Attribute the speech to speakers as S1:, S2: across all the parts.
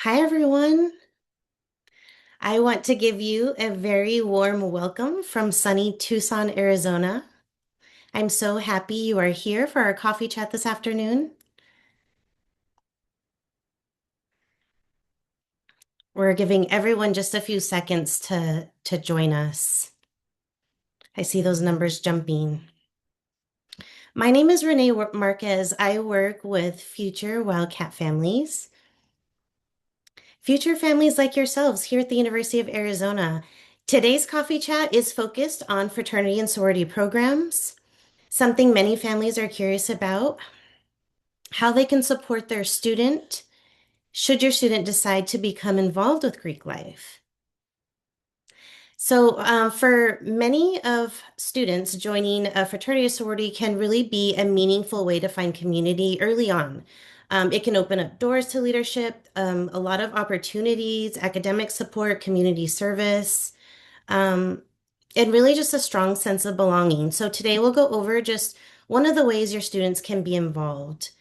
S1: Hi, everyone. I want to give you a very warm welcome from sunny Tucson, Arizona. I'm so happy you are here for our coffee chat this afternoon. We're giving everyone just a few seconds to join us. I see those numbers jumping. My name is Renee Marquez. I work with future Wildcat families, future families like yourselves here at the University of Arizona. Today's coffee chat is focused on fraternity and sorority programs. Something many families are curious about, how they can support their student should your student decide to become involved with Greek life. For many of students, joining a fraternity or sorority can really be a meaningful way to find community early on. It can open up doors to leadership, a lot of opportunities, academic support, community service, um, and really just a strong sense of belonging. So today we'll go over just one of the ways your students can be involved.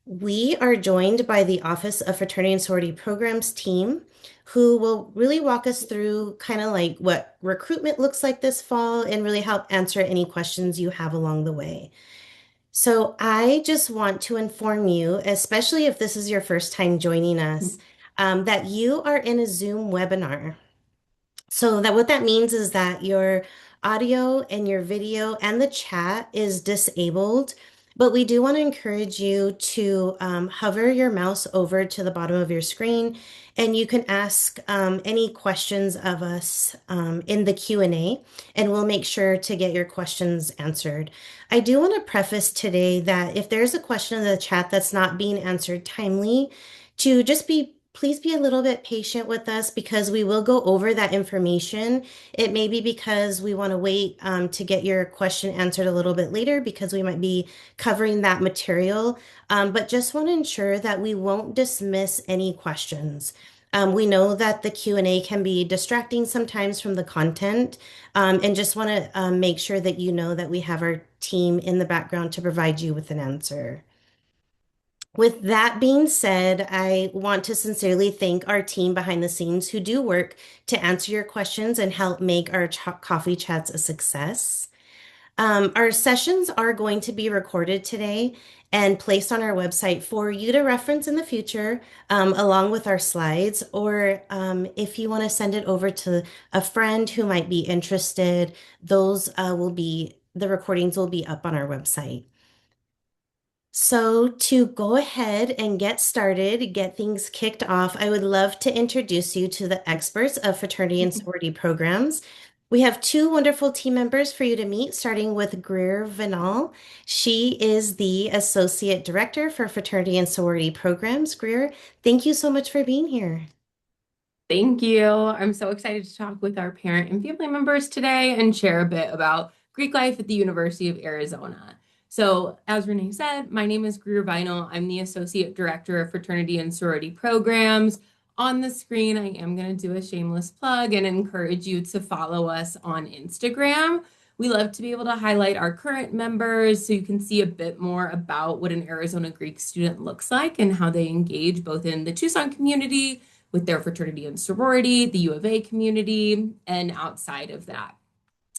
S1: We are joined by the Office of Fraternity and Sorority Programs team, who will really walk us through kind of like what recruitment looks like this fall and really help answer any questions you have along the way. So I just want to inform you, especially if this is your first time joining us, that you are in a Zoom webinar. So that what that means is that your audio and your video and the chat is disabled, but we do want to encourage you to hover your mouse over to the bottom of your screen, and you can ask any questions of us in the Q&A, and we'll make sure to get your questions answered. I do want to preface today that if there's a question in the chat that's not being answered timely, to just be please be a little bit patient with us because we will go over that information. It may be because we want to wait to get your question answered a little bit later because we might be covering that material. But just want to ensure that we won't dismiss any questions. We know that the Q&A can be distracting sometimes from the content, and just want to make sure that you know that we have our team in the background to provide you with an answer. With that being said, I want to sincerely thank our team behind the scenes who do work to answer your questions and help make our coffee chats a success. Our sessions are going to be recorded today and placed on our website for you to reference in the future, along with our slides, or if you want to send it over to a friend who might be interested, the recordings will be up on our website. So, to go ahead and get started, get things kicked off, I would love to introduce you to the experts of fraternity and sorority programs. We have two wonderful team members for you to meet, starting with Greer Vinal. She is the Associate Director for Fraternity and Sorority Programs. Greer, thank you so much for being here.
S2: Thank you. I'm so excited to talk with our parent and family members today and share a bit about Greek life at the University of Arizona. So, as Renee said, my name is Greer Vinyl. I'm the Associate Director of Fraternity and Sorority Programs. On the screen, I am going to do a shameless plug and encourage you to follow us on Instagram. We love to be able to highlight our current members so you can see a bit more about what an Arizona Greek student looks like and how they engage both in the Tucson community with their fraternity and sorority, the U of A community, and outside of that.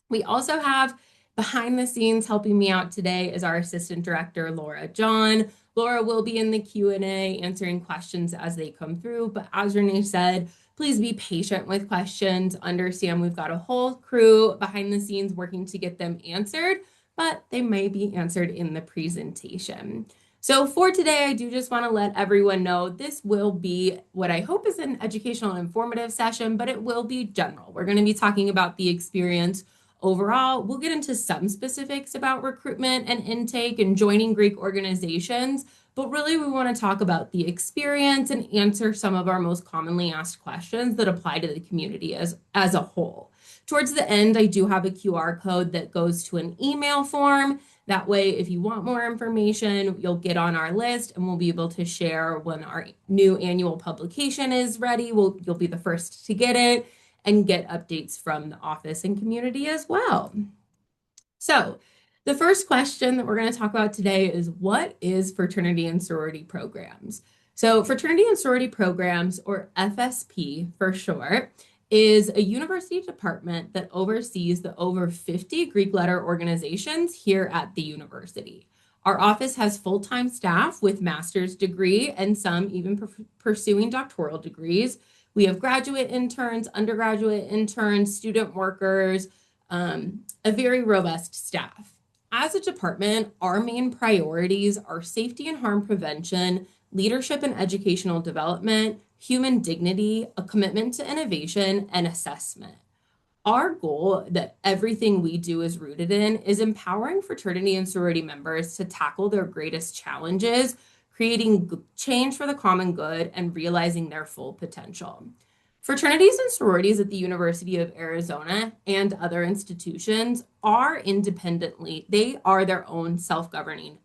S2: We also have behind the scenes helping me out today is our assistant director, Laura John. Laura will be in the Q&A answering questions as they come through, but as Renee said, please be patient with questions. Understand we've got a whole crew behind the scenes working to get them answered, but they may be answered in the presentation. So for today, I do just want to let everyone know this will be what I hope is an educational and informative session, but it will be general. We're going to be talking about the experience overall. We'll get into some specifics about recruitment and intake and joining Greek organizations, but really we want to talk about the experience and answer some of our most commonly asked questions that apply to the community as a whole. Towards the end, I do have a QR code that goes to an email form. That way, if you want more information, you'll get on our list and we'll be able to share when our new annual publication is ready. You'll be the first to get it and get updates from the office and community as well. So, the first question that we're going to talk about today is what is fraternity and sorority programs? So, Fraternity and Sorority Programs, or FSP for short, is a university department that oversees the over 50 Greek letter organizations here at the university. Our office has full-time staff with master's degree and some even pursuing doctoral degrees. We have graduate interns, undergraduate interns, student workers, a very robust staff. As a department, our main priorities are safety and harm prevention, leadership and educational development, human dignity, a commitment to innovation, and assessment. Our goal that everything we do is rooted in is empowering fraternity and sorority members to tackle their greatest challenges, creating change for the common good, and realizing their full potential. Fraternities and sororities at the University of Arizona and other institutions are they are their own self-governing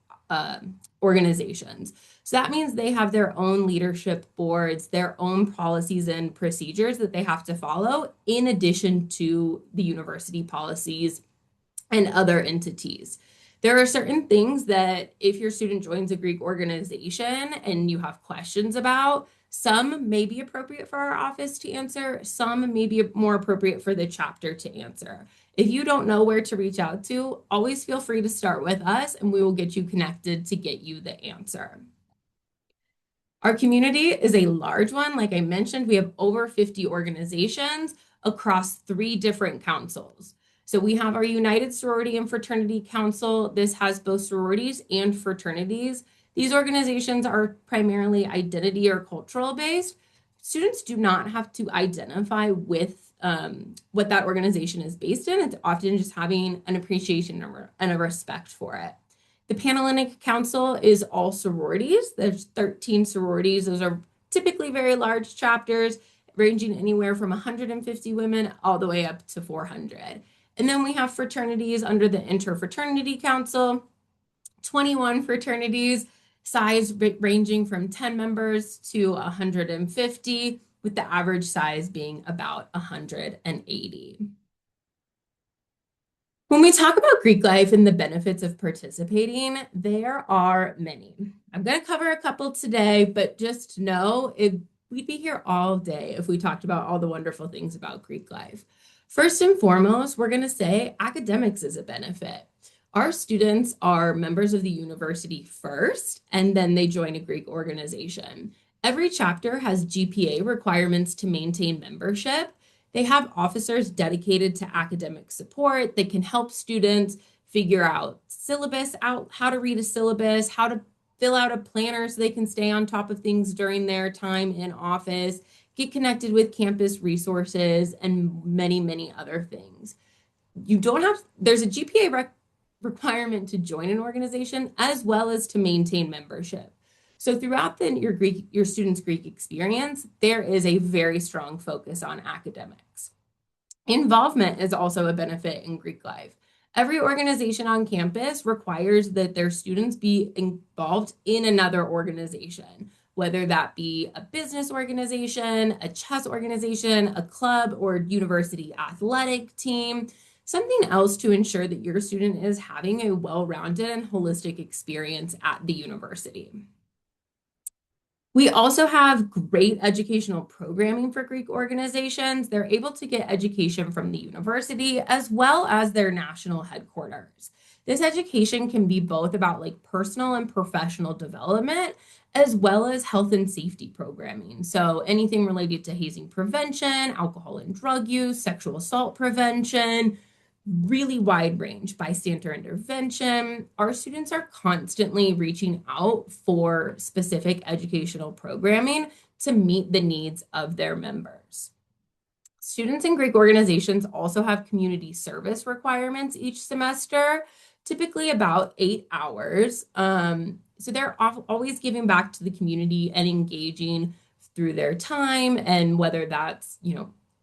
S2: organizations. So that means they have their own leadership boards, their own policies and procedures that they have to follow, in addition to the university policies and other entities. There are certain things that if your student joins a Greek organization and you have questions about, some may be appropriate for our office to answer, some may be more appropriate for the chapter to answer. If you don't know where to reach out to, always feel free to start with us and we will get you connected to get you the answer. Our community is a large one. Like I mentioned, we have over 50 organizations across 3 different councils. So we have our United Sorority and Fraternity Council. This has both sororities and fraternities. These organizations are primarily identity or cultural based. Students do not have to identify with what that organization is based in. It's often just having an appreciation and a respect for it. The Panhellenic Council is all sororities. There's 13 sororities. Those are typically very large chapters, ranging anywhere from 150 women all the way up to 400. And then we have fraternities under the Interfraternity Council, 21 fraternities, size ranging from 10 members to 150, with the average size being about 180. When we talk about Greek life and the benefits of participating, there are many. I'm going to cover a couple today, but just know we'd be here all day if we talked about all the wonderful things about Greek life. First and foremost, we're going to say academics is a benefit. Our students are members of the university first, and then they join a Greek organization. Every chapter has GPA requirements to maintain membership. They have officers dedicated to academic support. They can help students figure out how to read a syllabus, how to fill out a planner so they can stay on top of things during their time in office, get connected with campus resources, and many, many other things. There's a GPA requirement to join an organization as well as to maintain membership. So throughout your student's Greek experience, there is a very strong focus on academics. Involvement is also a benefit in Greek life. Every organization on campus requires that their students be involved in another organization, whether that be a business organization, a chess organization, a club, or university athletic team. Something else to ensure that your student is having a well-rounded and holistic experience at the university. We also have great educational programming for Greek organizations. They're able to get education from the university as well as their national headquarters. This education can be both about personal and professional development, as well as health and safety programming. So anything related to hazing prevention, alcohol and drug use, sexual assault prevention, really wide range, bystander intervention. Our students are constantly reaching out for specific educational programming to meet the needs of their members. Students in Greek organizations also have community service requirements each semester, typically about 8 hours. So they're always giving back to the community and engaging through their time, and whether that's,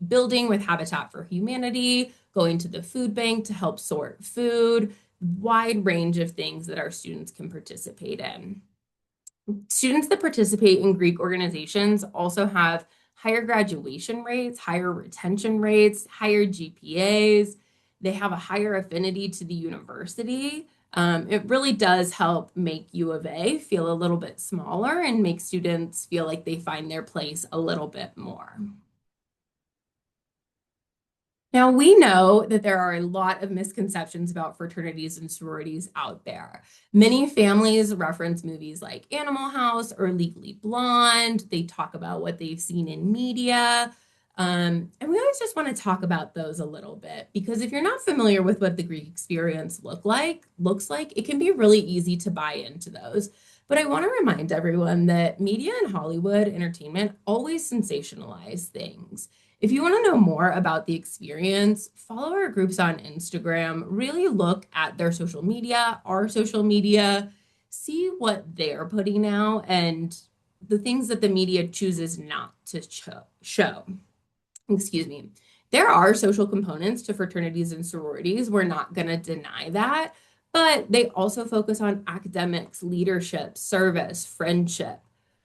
S2: building with Habitat for Humanity, going to the food bank to help sort food, wide range of things that our students can participate in. Students that participate in Greek organizations also have higher graduation rates, higher retention rates, higher GPAs. They have a higher affinity to the university. It really does help make U of A feel a little bit smaller and make students feel like they find their place a little bit more. Now, we know that there are a lot of misconceptions about fraternities and sororities out there. Many families reference movies like Animal House or Legally Blonde. They talk about what they've seen in media. And we always just want to talk about those a little bit because if you're not familiar with what the Greek experience looks like, it can be really easy to buy into those. But I want to remind everyone that media and Hollywood entertainment always sensationalize things. If you want to know more about the experience, follow our groups on Instagram, really look at their social media, our social media, see what they're putting out and the things that the media chooses not to show. Excuse me. There are social components to fraternities and sororities. We're not going to deny that, but they also focus on academics, leadership, service, friendship.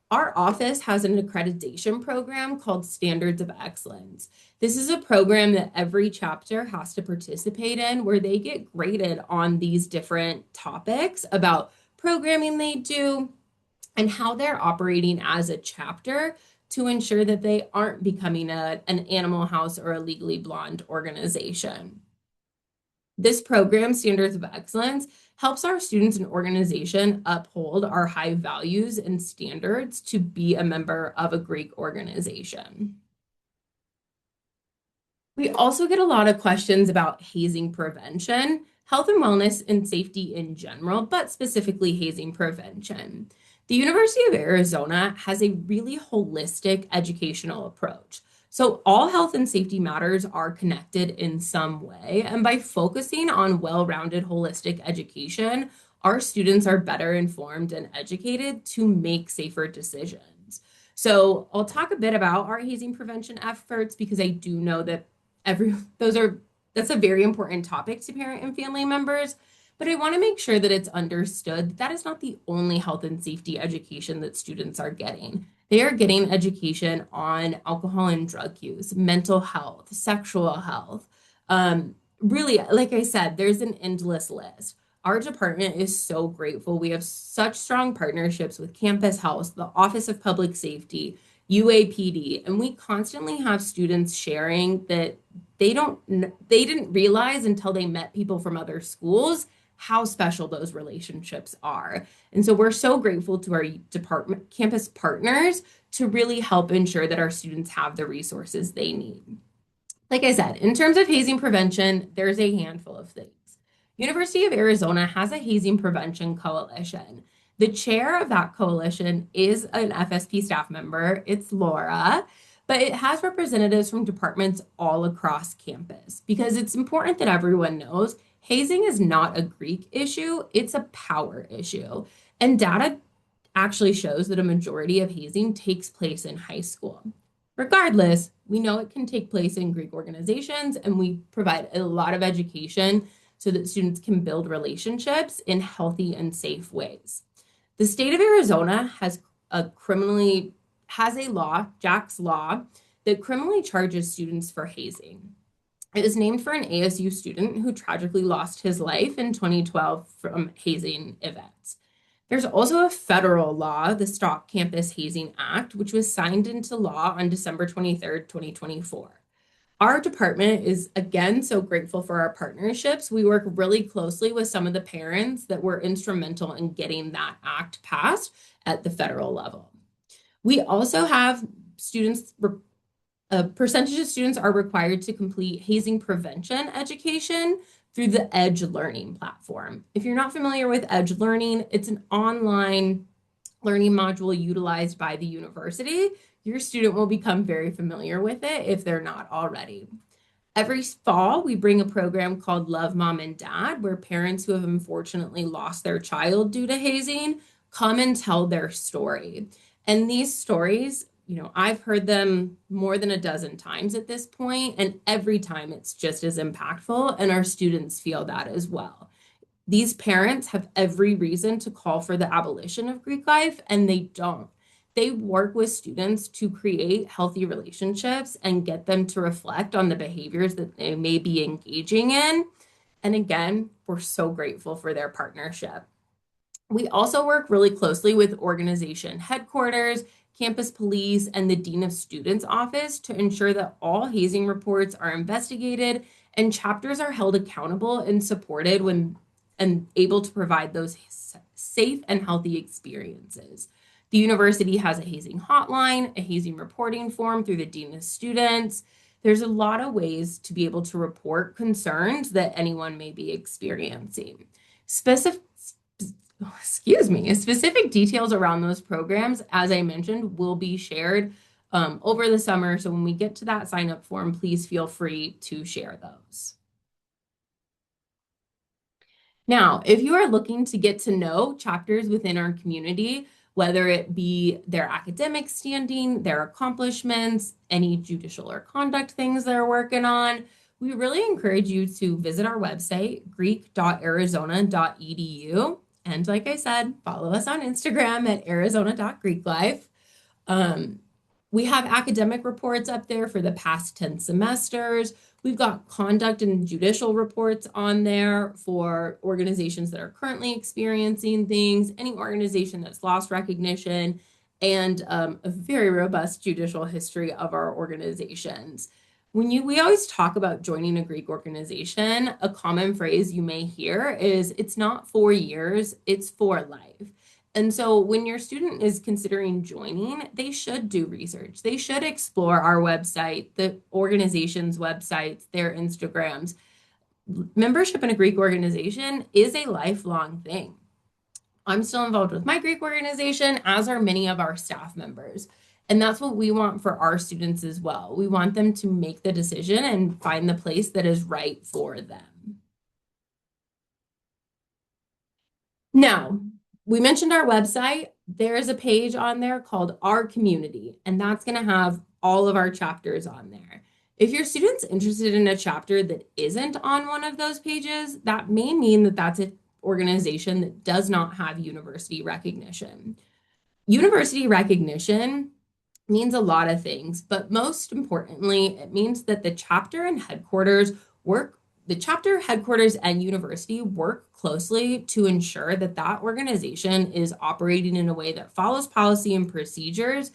S2: Our office has an accreditation program called Standards of Excellence. This is a program that every chapter has to participate in where they get graded on these different topics about programming they do and how they're operating as a chapter to ensure that they aren't becoming an Animal House or a Legally Blonde organization. This program, Standards of Excellence, helps our students and organization uphold our high values and standards to be a member of a Greek organization. We also get a lot of questions about hazing prevention, health and wellness and safety in general, but specifically hazing prevention. The University of Arizona has a really holistic educational approach. So, all health and safety matters are connected in some way. And by focusing on well rounded holistic education, our students are better informed and educated to make safer decisions. So, I'll talk a bit about our hazing prevention efforts because I do know that every those are that's a very important topic to parent and family members. But I want to make sure that it's understood that that is not the only health and safety education that students are getting. They are getting education on alcohol and drug use, mental health, sexual health. Really, like I said, there's an endless list. Our department is so grateful. We have such strong partnerships with Campus Health, the Office of Public Safety, UAPD, and we constantly have students sharing that they didn't realize until they met people from other schools how special those relationships are. And so we're so grateful to our department campus partners to really help ensure that our students have the resources they need. Like I said, in terms of hazing prevention, there's a handful of things. University of Arizona has a hazing prevention coalition. The chair of that coalition is an FSP staff member. It's Laura, but it has representatives from departments all across campus because it's important that everyone knows hazing is not a Greek issue, it's a power issue. And data actually shows that a majority of hazing takes place in high school. Regardless, we know it can take place in Greek organizations, and we provide a lot of education so that students can build relationships in healthy and safe ways. The state of Arizona has a law, Jack's Law, that criminally charges students for hazing. It was named for an ASU student who tragically lost his life in 2012 from hazing events. There's also a federal law, the Stock Campus Hazing Act, which was signed into law on December 23rd, 2024. Our department is again so grateful for our partnerships. We work really closely with some of the parents that were instrumental in getting that act passed at the federal level. We also have students, a percentage of students are required to complete hazing prevention education through the Edge Learning platform. If you're not familiar with Edge Learning, it's an online learning module utilized by the university. Your student will become very familiar with it if they're not already. Every fall, we bring a program called Love Mom and Dad, where parents who have unfortunately lost their child due to hazing come and tell their story. And these stories, I've heard them more than a dozen times at this point, and every time it's just as impactful, and our students feel that as well. These parents have every reason to call for the abolition of Greek life, and they don't. They work with students to create healthy relationships and get them to reflect on the behaviors that they may be engaging in. And again, we're so grateful for their partnership. We also work really closely with organization headquarters, campus police, and the Dean of Students office to ensure that all hazing reports are investigated and chapters are held accountable and supported when and able to provide those safe and healthy experiences. The university has a hazing hotline, a hazing reporting form through the Dean of Students. There's a lot of ways to be able to report concerns that anyone may be experiencing. Specific specific details around those programs, as I mentioned, will be shared over the summer. So when we get to that sign up form, please feel free to share those. Now, if you are looking to get to know chapters within our community, whether it be their academic standing, their accomplishments, any judicial or conduct things they're working on, we really encourage you to visit our website, greek.arizona.edu. And like I said, follow us on Instagram at arizona.greeklife. Um, we have academic reports up there for the past 10 semesters. We've got conduct and judicial reports on there for organizations that are currently experiencing things, any organization that's lost recognition, and a very robust judicial history of our organizations. We always talk about joining a Greek organization, a common phrase you may hear is it's not 4 years, it's for life. And so when your student is considering joining, they should do research. They should explore our website, the organization's websites, their Instagrams. Membership in a Greek organization is a lifelong thing. I'm still involved with my Greek organization, as are many of our staff members. And that's what we want for our students as well. We want them to make the decision and find the place that is right for them. Now, we mentioned our website. There is a page on there called Our Community, and that's going to have all of our chapters on there. If your student's interested in a chapter that isn't on one of those pages, that may mean that that's an organization that does not have university recognition. University recognition means a lot of things, but most importantly, it means that the chapter headquarters and university work closely to ensure that that organization is operating in a way that follows policy and procedures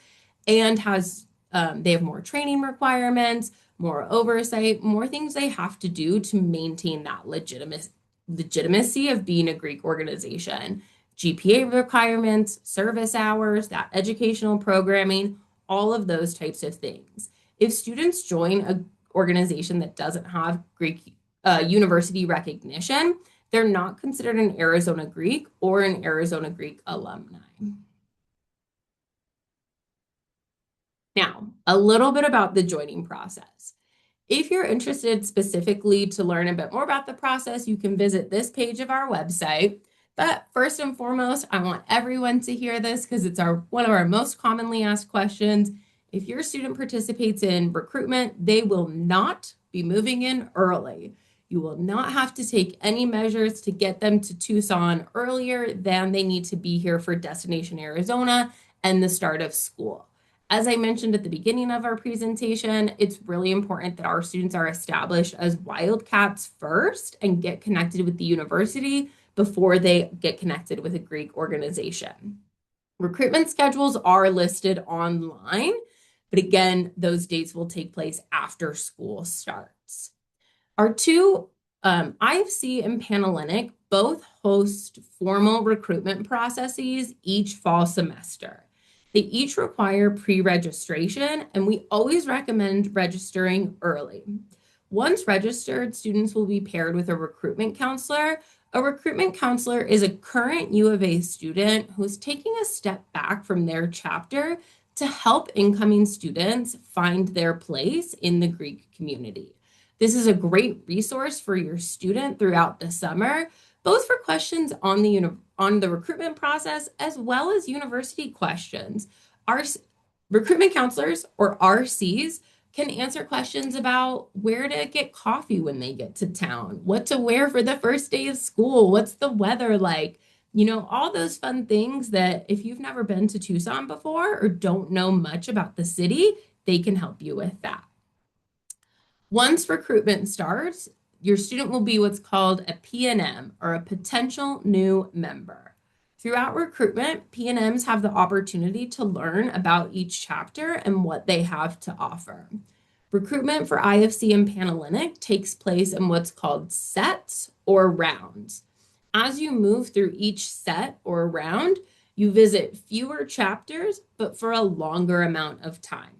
S2: and they have more training requirements, more oversight, more things they have to do to maintain that legitimacy of being a Greek organization. GPA requirements, service hours, that educational programming, all of those types of things. If students join an organization that doesn't have Greek university recognition, they're not considered an Arizona Greek or an Arizona Greek alumni. Now, a little bit about the joining process. If you're interested specifically to learn a bit more about the process, you can visit this page of our website. But first and foremost, I want everyone to hear this because it's one of our most commonly asked questions. If your student participates in recruitment, they will not be moving in early. You will not have to take any measures to get them to Tucson earlier than they need to be here for Destination Arizona and the start of school. As I mentioned at the beginning of our presentation, it's really important that our students are established as Wildcats first and get connected with the university before they get connected with a Greek organization. Recruitment schedules are listed online, but again, those dates will take place after school starts. Our two, IFC and Panhellenic, both host formal recruitment processes each fall semester. They each require pre-registration, and we always recommend registering early. Once registered, students will be paired with a recruitment counselor. A recruitment counselor is a current U of A student who's taking a step back from their chapter to help incoming students find their place in the Greek community. This is a great resource for your student throughout the summer, both for questions on the recruitment process as well as university questions. Our recruitment counselors, or RCs, can answer questions about where to get coffee when they get to town, what to wear for the first day of school, what's the weather like, all those fun things that if you've never been to Tucson before or don't know much about the city, they can help you with that. Once recruitment starts, your student will be what's called a PNM, or a potential new member. Throughout recruitment, PNMs have the opportunity to learn about each chapter and what they have to offer. Recruitment for IFC and Panhellenic takes place in what's called sets or rounds. As you move through each set or round, you visit fewer chapters, but for a longer amount of time.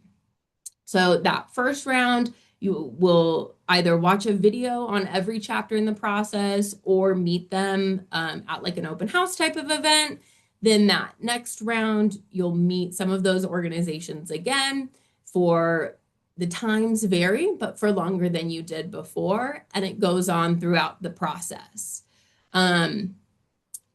S2: So that first round, you will either watch a video on every chapter in the process or meet them at like an open house type of event. Then that next round, you'll meet some of those organizations again. For the times vary, but for longer than you did before, and it goes on throughout the process. Um,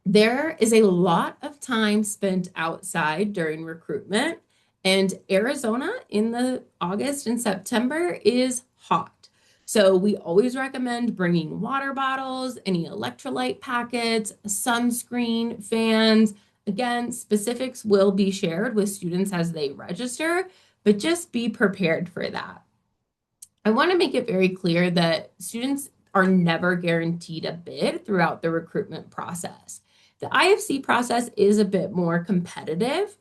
S2: there is a lot of time spent outside during recruitment, and Arizona in the August and September is hot. So we always recommend bringing water bottles, any electrolyte packets, sunscreen, fans. Again, specifics will be shared with students as they register, but just be prepared for that. I want to make it very clear that students are never guaranteed a bid throughout the recruitment process. The IFC process is a bit more competitive.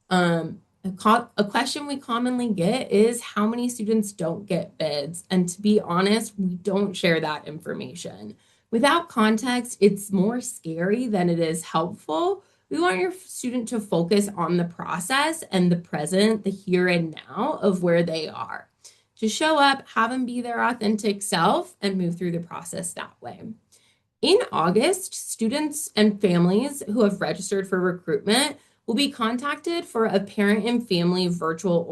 S2: A question we commonly get is how many students don't get bids? And to be honest, we don't share that information. Without context, it's more scary than it is helpful. We want your student to focus on the process and the present, the here and now of where they are. Just show up, have them be their authentic self, and move through the process that way. In August, students and families who have registered for recruitment will be contacted for a parent and family virtual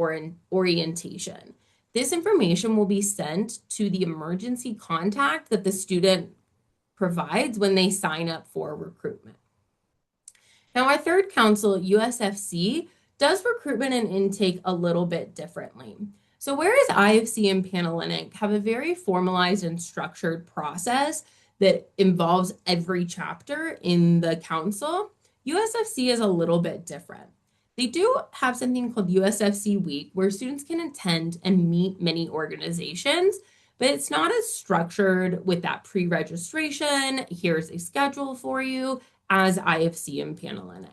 S2: orientation. This information will be sent to the emergency contact that the student provides when they sign up for recruitment. Now, our third council, USFC, does recruitment and intake a little bit differently. So whereas IFC and Panhellenic have a very formalized and structured process that involves every chapter in the council, USFC is a little bit different. They do have something called USFC Week, where students can attend and meet many organizations, but it's not as structured with that pre-registration. Here's a schedule for you as IFC and Panhellenic.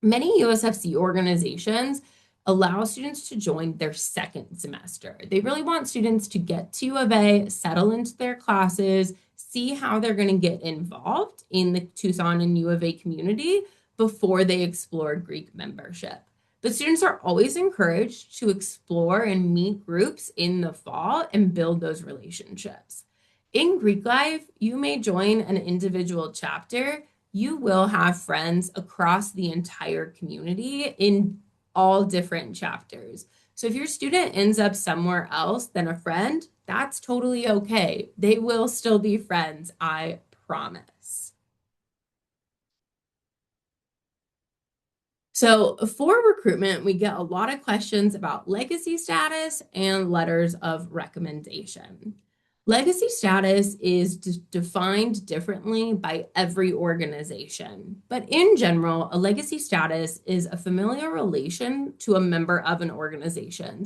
S2: Many USFC organizations allow students to join their second semester. They really want students to get to U of A, settle into their classes, see how they're going to get involved in the Tucson and U of A community before they explore Greek membership. But students are always encouraged to explore and meet groups in the fall and build those relationships. In Greek life, you may join an individual chapter. You will have friends across the entire community in all different chapters. So if your student ends up somewhere else than a friend, that's totally okay. They will still be friends, I promise. So for recruitment, we get a lot of questions about legacy status and letters of recommendation. Legacy status is defined differently by every organization, but in general, a legacy status is a familiar relation to a member of an organization.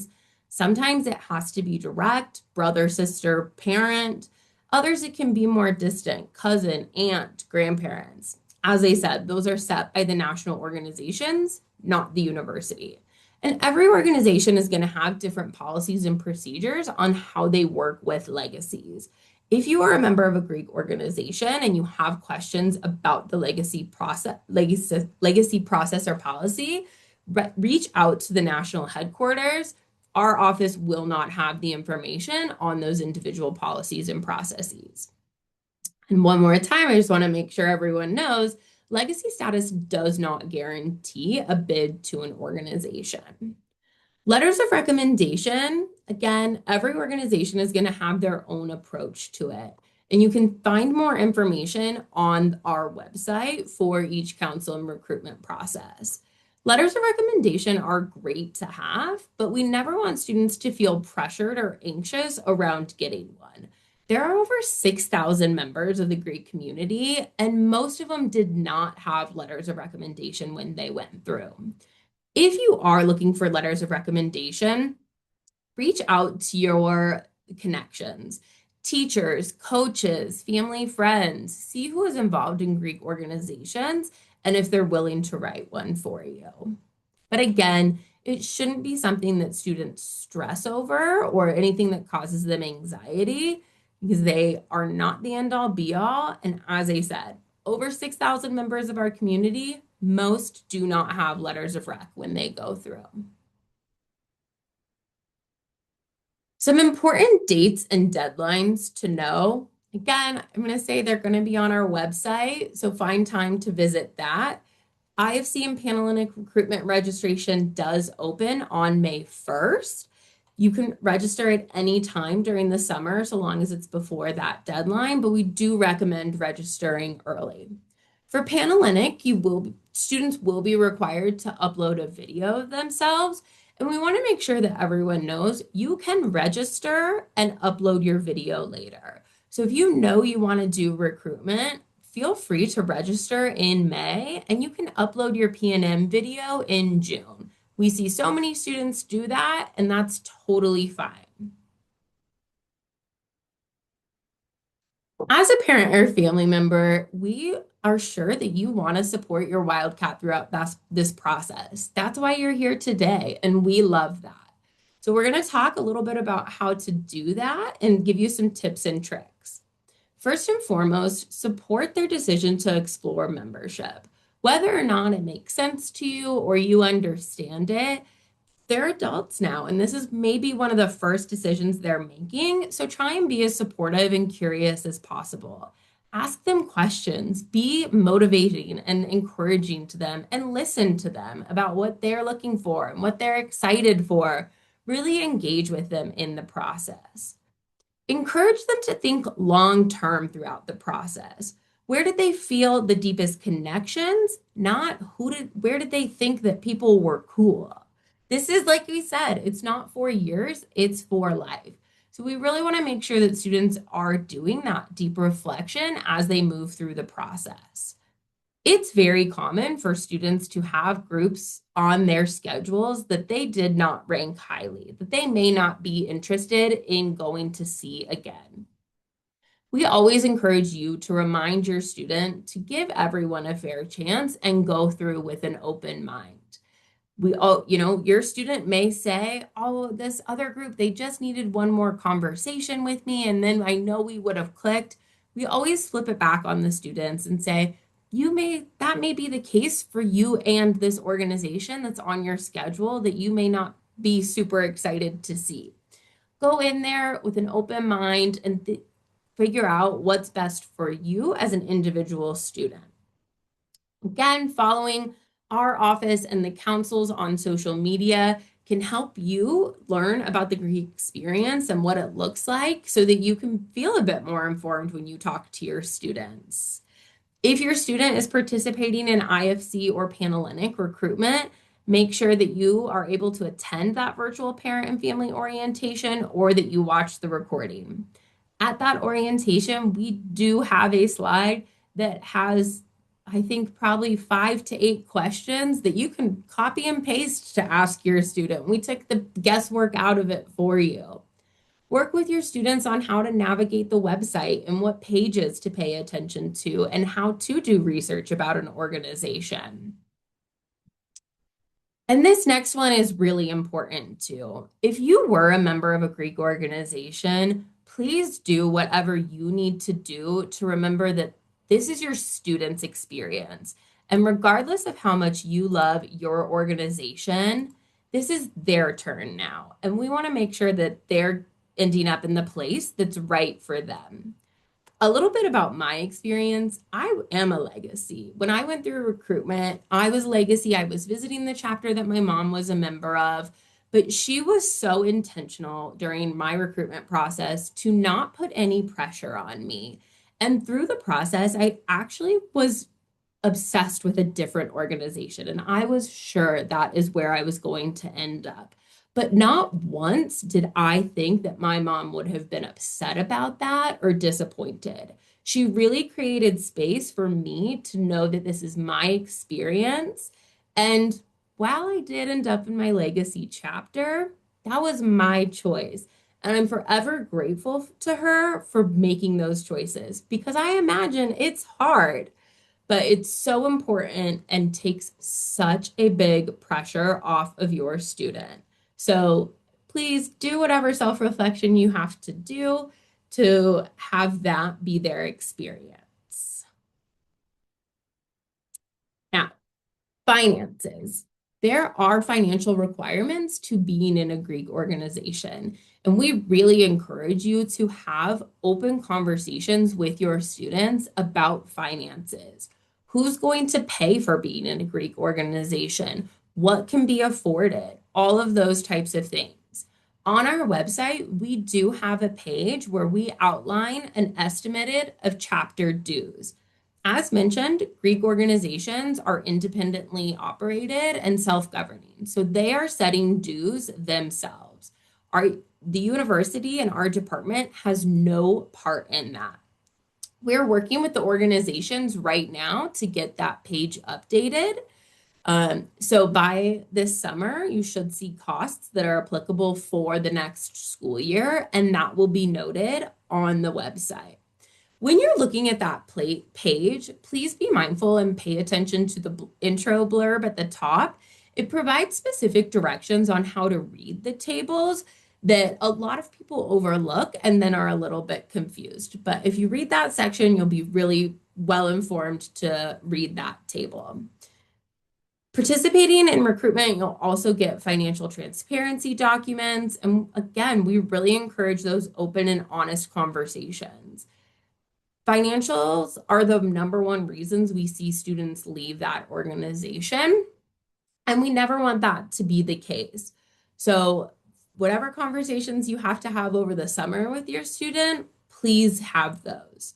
S2: Sometimes it has to be direct, brother, sister, parent. Others, it can be more distant, cousin, aunt, grandparents. As I said, those are set by the national organizations, not the university. And every organization is going to have different policies and procedures on how they work with legacies. If you are a member of a Greek organization and you have questions about the legacy process or policy, reach out to the national headquarters. Our office will not have the information on those individual policies and processes. And one more time, I just want to make sure everyone knows legacy status does not guarantee a bid to an organization. Letters of recommendation, again, every organization is going to have their own approach to it. And you can find more information on our website for each council and recruitment process. Letters of recommendation are great to have, but we never want students to feel pressured or anxious around getting one. There are over 6,000 members of the Greek community, and most of them did not have letters of recommendation when they went through. If you are looking for letters of recommendation, reach out to your connections. teachers, coaches, family, friends. See who is involved in Greek organizations and if they're willing to write one for you. But again, it shouldn't be something that students stress over or anything that causes them anxiety because they are not the end all be all. And as I said, over 6,000 members of our community, most do not have letters of rec when they go through. Some important dates and deadlines to know. Again, I'm going to say they're going to be on our website, so find time to visit that. IFC and Panhellenic recruitment registration does open on May 1st. You can register at any time during the summer, so long as it's before that deadline, but we do recommend registering early. For Panhellenic, students will be required to upload a video of themselves, and we want to make sure that everyone knows you can register and upload your video later. So if you know you want to do recruitment, feel free to register in May and you can upload your P&M video in June. We see so many students do that, and that's totally fine. As a parent or family member, we are sure that you want to support your Wildcat throughout this process. That's why you're here today, and we love that. So we're going to talk a little bit about how to do that and give you some tips and tricks. First and foremost, support their decision to explore membership. Whether or not it makes sense to you or you understand it, they're adults now, and this is maybe one of the first decisions they're making. So try and be as supportive and curious as possible. Ask them questions, be motivating and encouraging to them, and listen to them about what they're looking for and what they're excited for. Really engage with them in the process. Encourage them to think long term throughout the process. Where did they feel the deepest connections? Not where did they think that people were cool? This is, like we said, it's not for years, it's for life. So we really want to make sure that students are doing that deep reflection as they move through the process. It's very common for students to have groups on their schedules that they did not rank highly, that they may not be interested in going to see again. We always encourage you to remind your student to give everyone a fair chance and go through with an open mind. Your student may say, oh, this other group, they just needed one more conversation with me, and then I know we would have clicked. We always flip it back on the students and say, that may be the case for you and this organization that's on your schedule that you may not be super excited to see. Go in there with an open mind and figure out what's best for you as an individual student. Again, following our office and the councils on social media can help you learn about the Greek experience and what it looks like so that you can feel a bit more informed when you talk to your students. If your student is participating in IFC or Panhellenic recruitment, make sure that you are able to attend that virtual parent and family orientation or that you watch the recording. At that orientation, we do have a slide that has, I think, probably 5 to 8 questions that you can copy and paste to ask your student. We took the guesswork out of it for you. Work with your students on how to navigate the website and what pages to pay attention to and how to do research about an organization. And this next one is really important too. If you were a member of a Greek organization, please do whatever you need to do to remember that this is your students' experience. And regardless of how much you love your organization, this is their turn now. And we want to make sure that they're ending up in the place that's right for them. A little bit about my experience. I am a legacy. When I went through recruitment, I was legacy. I was visiting the chapter that my mom was a member of, but she was so intentional during my recruitment process to not put any pressure on me. And through the process, I actually was obsessed with a different organization, and I was sure that is where I was going to end up. But not once did I think that my mom would have been upset about that or disappointed. She really created space for me to know that this is my experience. And while I did end up in my legacy chapter, that was my choice. And I'm forever grateful to her for making those choices because I imagine it's hard, but it's so important and takes such a big pressure off of your student. So please do whatever self-reflection you have to do to have that be their experience. Now, finances. There are financial requirements to being in a Greek organization, and we really encourage you to have open conversations with your students about finances. Who's going to pay for being in a Greek organization? What can be afforded? All of those types of things. On our website, we do have a page where we outline an estimated of chapter dues. As mentioned, Greek organizations are independently operated and self-governing, so they are setting dues themselves. The university and our department has no part in that. We're working with the organizations right now to get that page updated. So by this summer, you should see costs that are applicable for the next school year, and that will be noted on the website. When you're looking at that page, please be mindful and pay attention to the intro blurb at the top. It provides specific directions on how to read the tables that a lot of people overlook and then are a little bit confused. But if you read that section, you'll be really well informed to read that table. Participating in recruitment, you'll also get financial transparency documents. And again, we really encourage those open and honest conversations. Financials are the number one reasons we see students leave that organization, and we never want that to be the case. So, whatever conversations you have to have over the summer with your student, please have those.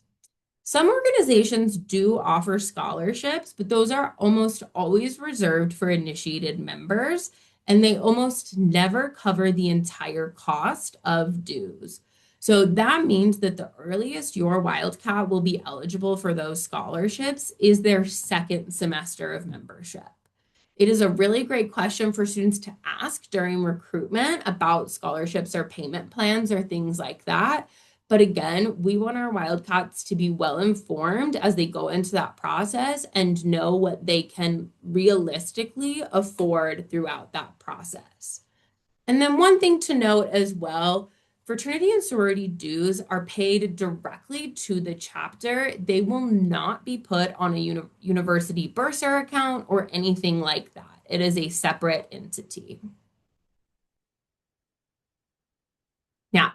S2: Some organizations do offer scholarships, but those are almost always reserved for initiated members, and they almost never cover the entire cost of dues. So that means that the earliest your Wildcat will be eligible for those scholarships is their second semester of membership. It is a really great question for students to ask during recruitment about scholarships or payment plans or things like that. But again, we want our Wildcats to be well informed as they go into that process and know what they can realistically afford throughout that process. And then one thing to note as well, fraternity and sorority dues are paid directly to the chapter. They will not be put on a university bursar account or anything like that. It is a separate entity. Now,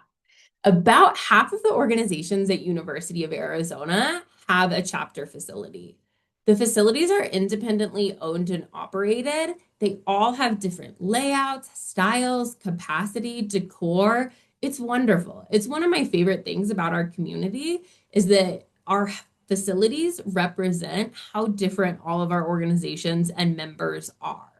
S2: about half of the organizations at University of Arizona have a chapter facility. The facilities are independently owned and operated. They all have different layouts, styles, capacity, decor. It's wonderful. It's one of my favorite things about our community is that our facilities represent how different all of our organizations and members are.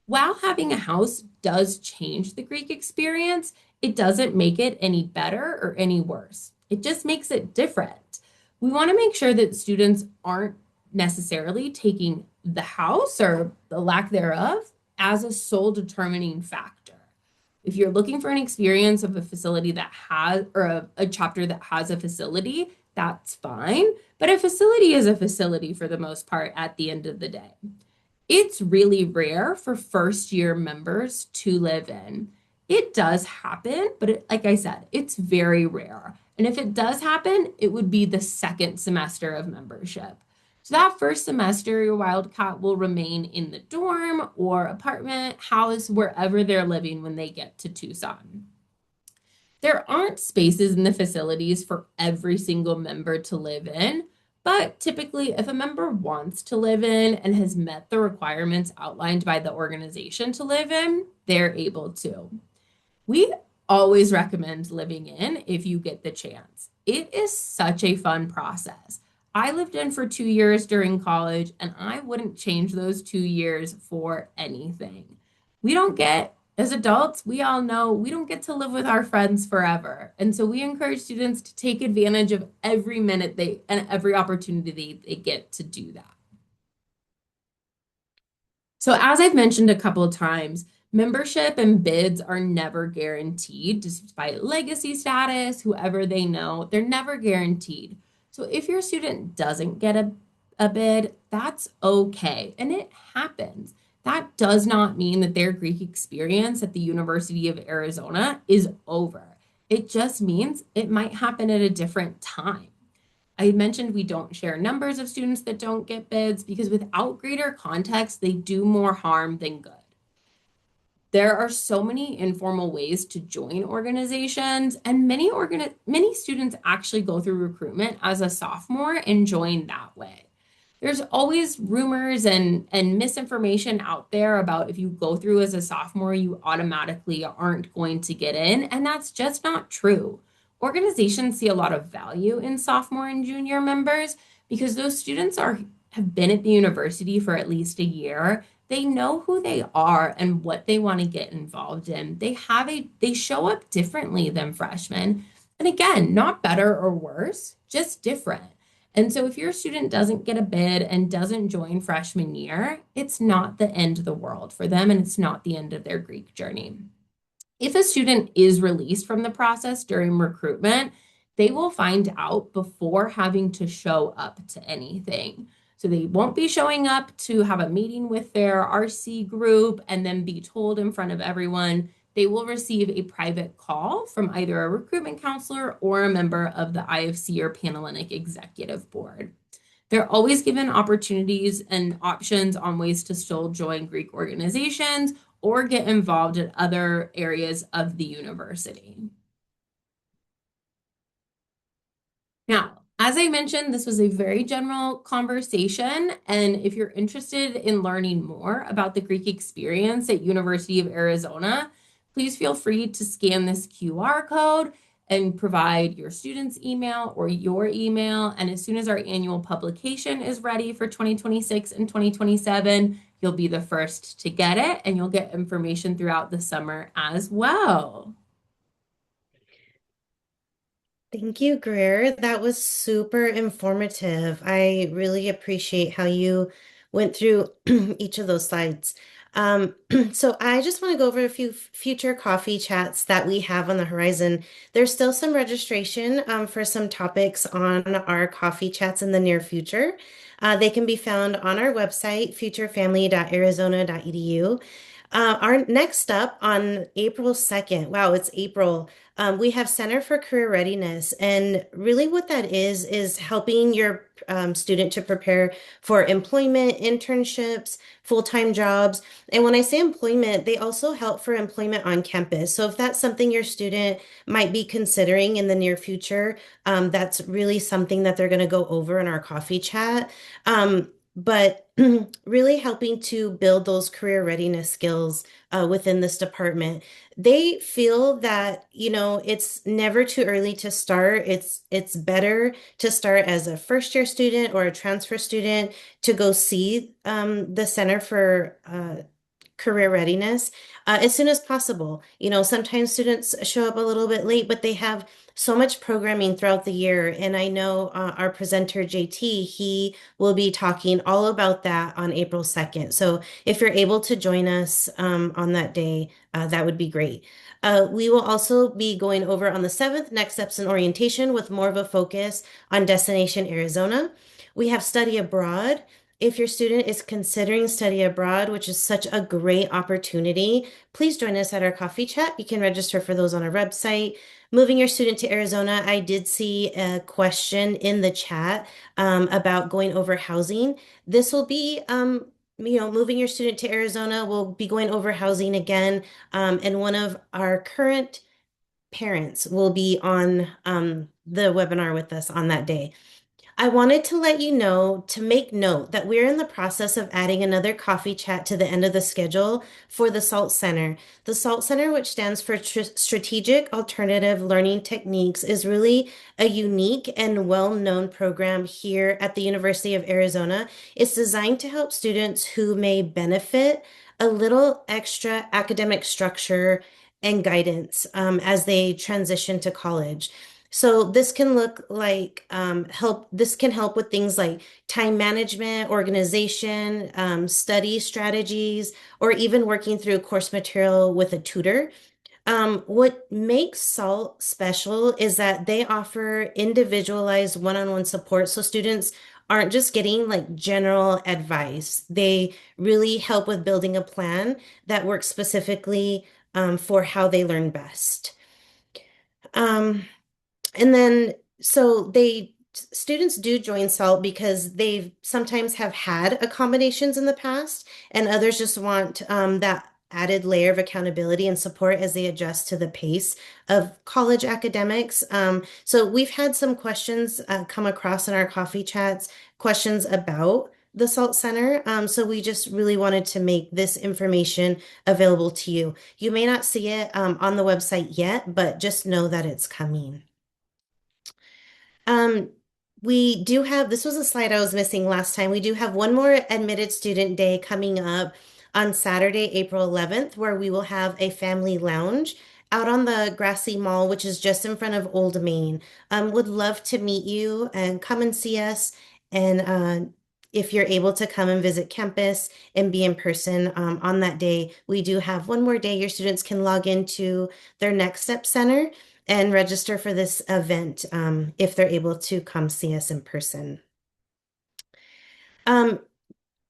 S2: While having a house does change the Greek experience, it doesn't make it any better or any worse. It just makes it different. We want to make sure that students aren't necessarily taking the house or the lack thereof as a sole determining factor. If you're looking for an experience of a facility that has, or a chapter that has a facility, that's fine. But a facility is a facility for the most part at the end of the day. It's really rare for first year members to live in. It does happen, but like I said, it's very rare. And if it does happen, it would be the second semester of membership. So that first semester, your Wildcat will remain in the dorm or apartment, house, wherever they're living when they get to Tucson. There aren't spaces in the facilities for every single member to live in, but typically, if a member wants to live in and has met the requirements outlined by the organization to live in, they're able to. We always recommend living in if you get the chance. It is such a fun process. I lived in for 2 years during college, and I wouldn't change those 2 years for anything. We don't get, as adults, we all know we don't get to live with our friends forever. And so we encourage students to take advantage of every minute they and every opportunity they get to do that. So as I've mentioned a couple of times, Membership and bids are never guaranteed, despite legacy status, whoever they know, they're never guaranteed. So if your student doesn't get a bid, that's okay. And it happens. That does not mean that their Greek experience at the University of Arizona is over. It just means it might happen at a different time. I mentioned we don't share numbers of students that don't get bids because without greater context, they do more harm than good. There are so many informal ways to join organizations, and many students actually go through recruitment as a sophomore and join that way. There's always rumors and misinformation out there about if you go through as a sophomore, you automatically aren't going to get in, and that's just not true. Organizations see a lot of value in sophomore and junior members because those students are have been at the university for at least a year. They know who they are and what they want to get involved in. They show up differently than freshmen. And again, not better or worse, just different. And so if your student doesn't get a bid and doesn't join freshman year, it's not the end of the world for them and it's not the end of their Greek journey. If a student is released from the process during recruitment, they will find out before having to show up to anything. So they won't be showing up to have a meeting with their RC group and then be told in front of everyone. They will receive a private call from either a recruitment counselor or a member of the IFC or Panhellenic Executive Board. They're always given opportunities and options on ways to still join Greek organizations or get involved in other areas of the university. Now, as I mentioned, this was a very general conversation, and if you're interested in learning more about the Greek experience at University of Arizona, please feel free to scan this QR code and provide your student's email or your email. And as soon as our annual publication is ready for 2026 and 2027, you'll be the first to get it, and you'll get information throughout the summer as well.
S1: Thank you, Greer. That was super informative. I really appreciate how you went through each of those slides. Um, so I just want to go over a few future coffee chats that we have on the horizon. There's still some registration for some topics on our coffee chats in the near future. They can be found on our website, futurefamily.arizona.edu. Our next up on April 2nd, wow, it's April. We have Center for Career Readiness. And really, what that is helping your student to prepare for employment, internships, full-time jobs. And when I say employment, they also help for employment on campus. So if that's something your student might be considering in the near future, that's really something that they're going to go over in our coffee chat. But really helping to build those career readiness skills within this department. They feel that, it's never too early to start. It's better to start as a first year student or a transfer student to go see the Center for career readiness as soon as possible. Sometimes students show up a little bit late, but they have so much programming throughout the year. And I know our presenter, JT, he will be talking all about that on April 2nd. So if you're able to join us on that day, that would be great. We will also be going over on the 7th, next steps in orientation with more of a focus on Destination Arizona. We have study abroad. If your student is considering study abroad, which is such a great opportunity, please join us at our coffee chat. You can register for those on our website. Moving your student to Arizona, I did see a question in the chat about going over housing. This will be, moving your student to Arizona, we'll be going over housing again. And one of our current parents will be on the webinar with us on that day. I wanted to let you know to make note that we're in the process of adding another coffee chat to the end of the schedule for the SALT Center. The SALT Center, which stands for Strategic Alternative Learning Techniques, is really a unique and well-known program here at the University of Arizona. It's designed to help students who may benefit a little extra academic structure and guidance as they transition to college. So this can look like this can help with things like time management, organization, study strategies, or even working through course material with a tutor. What makes SALT special is that they offer individualized one-on-one support, so students aren't just getting like general advice. They really help with building a plan that works specifically for how they learn best. Um, and then, so students do join SALT because they sometimes have had accommodations in the past, and others just want that added layer of accountability and support as they adjust to the pace of college academics. So we've had some questions come across in our coffee chats, questions about the SALT Center. So we just really wanted to make this information available to you. You may not see it on the website yet, but just know that it's coming. Um, we do have, this was a slide I was missing last time. We do have one more admitted student day coming up on Saturday, April 11th, where we will have a family lounge out on the Grassy Mall, which is just in front of Old Main. Would love to meet you and come and see us. And if you're able to come and visit campus and be in person on that day, we do have one more day. Your students can log into their Next Step Center and register for this event if they're able to come see us in person. Um,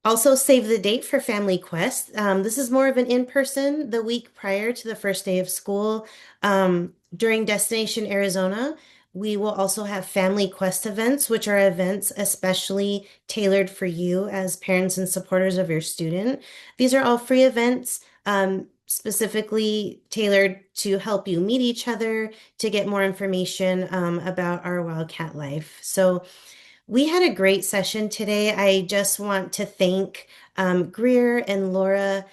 S1: Also, save the date for Family Quest. This is more of an in-person the week prior to the first day of school. During Destination Arizona, we will also have Family Quest events, which are events especially tailored for you as parents and supporters of your student. These are all free events, specifically tailored to help you meet each other, to get more information about our Wildcat life. So, we had a great session today. I just want to thank Greer and Laura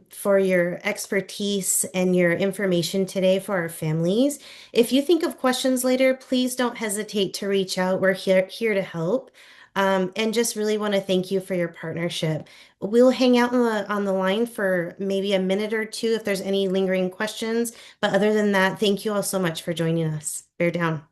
S1: for your expertise and your information today for our families. If you think of questions later, please don't hesitate to reach out. We're here to help. And just really want to thank you for your partnership. We'll hang out on the line for maybe a minute or two if there's any lingering questions. But other than that, thank you all so much for joining us. Bear down.